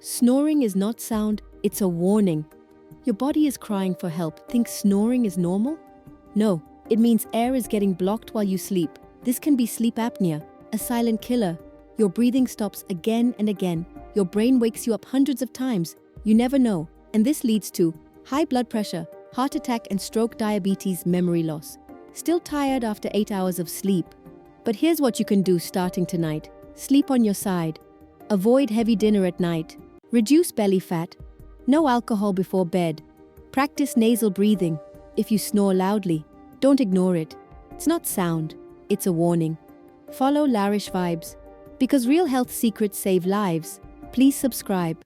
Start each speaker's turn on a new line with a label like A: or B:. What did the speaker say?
A: Snoring is not sound, it's a warning. Your body is crying for help. Think snoring is normal? No, it means air is getting blocked while you sleep. This can be sleep apnea, a silent killer. Your breathing stops again and again. Your brain wakes you up hundreds of times. You never know. And this leads to high blood pressure, heart attack and stroke, diabetes, memory loss. Still tired after 8 hours of sleep? But here's what you can do starting tonight. Sleep on your side. Avoid heavy dinner at night. Reduce belly fat. No alcohol before bed. Practice nasal breathing. If you snore loudly, don't ignore it. It's not sound, it's a warning. Follow Larish Vibes. Because real health secrets save lives. Please subscribe.